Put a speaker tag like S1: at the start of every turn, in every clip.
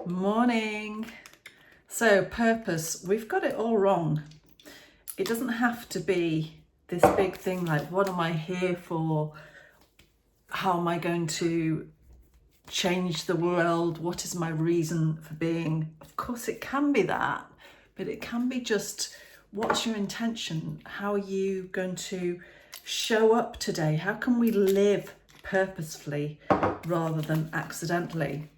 S1: Morning. So, purpose, we've got it all wrong. It doesn't have to be this big thing like, what am I here for? How am I going to change the world? What is my reason for being? Of course, it can be that, but it can be just, what's your intention? How are you going to show up today? How can we live purposefully rather than accidentally?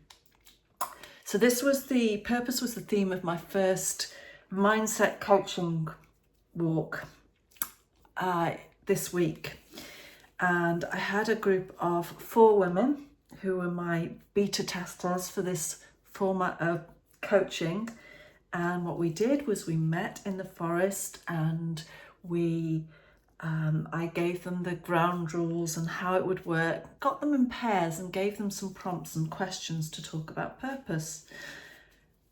S1: So purpose was the theme of my first mindset coaching walk this week. And I had a group of 4 women who were my beta testers for this format of coaching. And what we did was we met in the forest and I gave them the ground rules and how it would work, got them in pairs and gave them some prompts and questions to talk about purpose.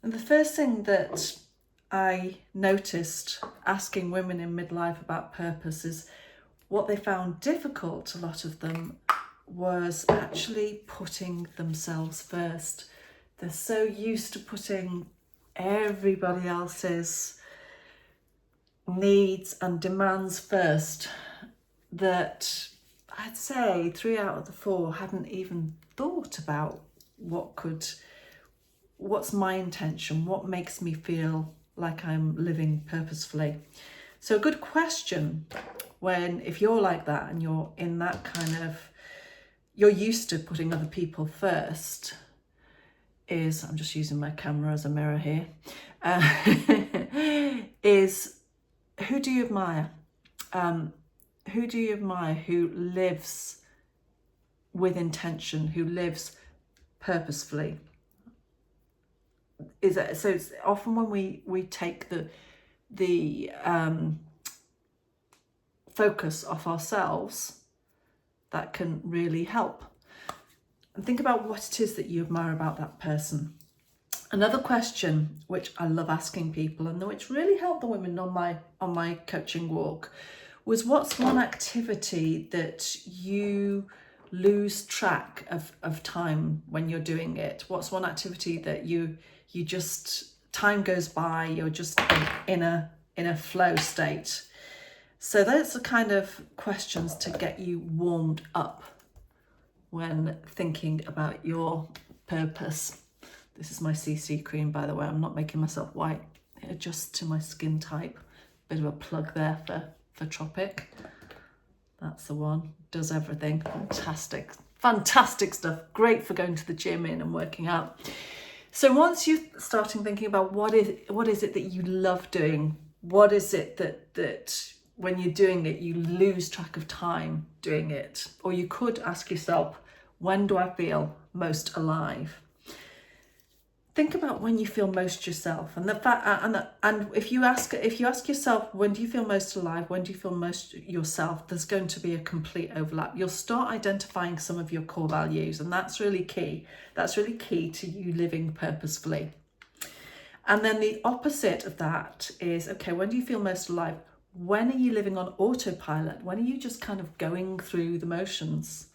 S1: And the first thing that I noticed asking women in midlife about purpose is what they found difficult, a lot of them, was actually putting themselves first. They're so used to putting everybody else's needs and demands first that I'd say 3 out of the 4 hadn't even thought about what's my intention, what makes me feel like I'm living purposefully. So a good question if you're like that and you're in that kind of, you're used to putting other people first, is, I'm just using my camera as a mirror here, is who do you admire? Who do you admire who lives with intention, who lives purposefully? So it's often when we take the focus off ourselves, that can really help. And think about what it is that you admire about that person. Another question which I love asking people, and which really helped the women on my coaching walk, was what's one activity that you lose track of time when you're doing it? What's one activity that you just, time goes by, you're just in a flow state? So those are kind of questions to get you warmed up when thinking about your purpose. This is my CC cream, by the way. I'm not making myself white. It adjusts to my skin type. Bit of a plug there for Tropic. That's the one. Does everything. Fantastic stuff. Great for going to the gym in and working out. So once you're starting thinking about what is it that you love doing, what is it that when you're doing it, you lose track of time doing it? Or you could ask yourself, when do I feel most alive? Think about when you feel most yourself, and the fact, and if you ask yourself, when do you feel most alive? When do you feel most yourself? There's going to be a complete overlap. You'll start identifying some of your core values, and that's really key. That's really key to you living purposefully. And then the opposite of that is, okay, when do you feel most alive? When are you living on autopilot? When are you just kind of going through the motions?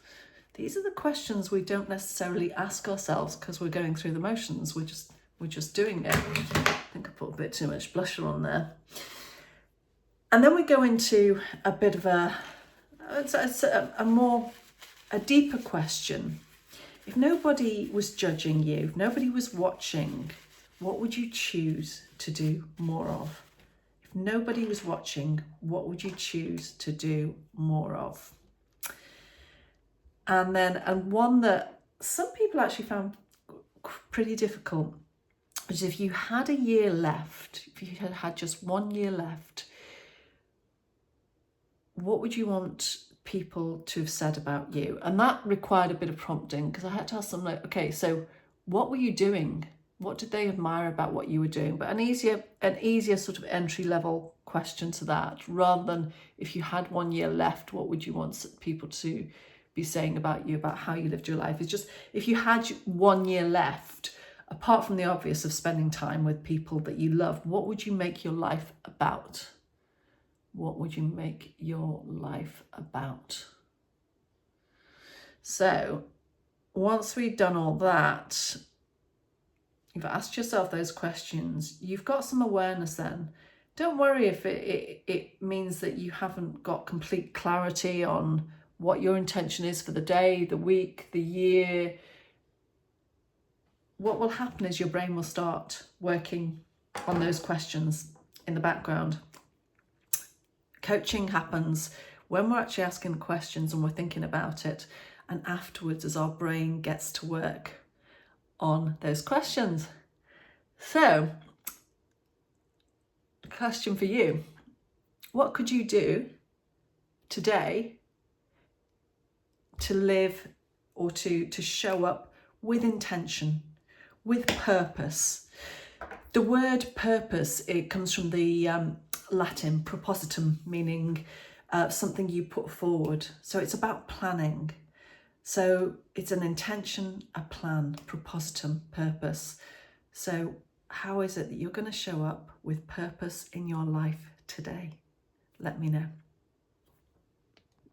S1: These are the questions we don't necessarily ask ourselves because we're going through the motions. We're just doing it. I think I put a bit too much blusher on there. And then we go into a bit of a deeper question. If nobody was judging you, if nobody was watching, what would you choose to do more of? If nobody was watching, what would you choose to do more of? And one that some people actually found pretty difficult is, if you had a year left, if you had just 1 year left, what would you want people to have said about you? And that required a bit of prompting, because I had to ask them, like, okay, so what were you doing? What did they admire about what you were doing? But an easier sort of entry level question to that, rather than, if you had 1 year left, what would you want people to be saying about you, about how you lived your life? It's just, if you had 1 year left, apart from the obvious of spending time with people that you love, what would you make your life about? What would you make your life about? So once we've done all that, you've asked yourself those questions, you've got some awareness then. Don't worry if it means that you haven't got complete clarity on what your intention is for the day, the week, the year. What will happen is your brain will start working on those questions in the background. Coaching happens when we're actually asking the questions and we're thinking about it, and afterwards as our brain gets to work on those questions. So, a question for you. What could you do today to live or to show up with intention, with purpose? The word purpose, it comes from the Latin propositum, meaning something you put forward. So it's about planning. So it's an intention, a plan, propositum, purpose. So how is it that you're going to show up with purpose in your life today? Let me know.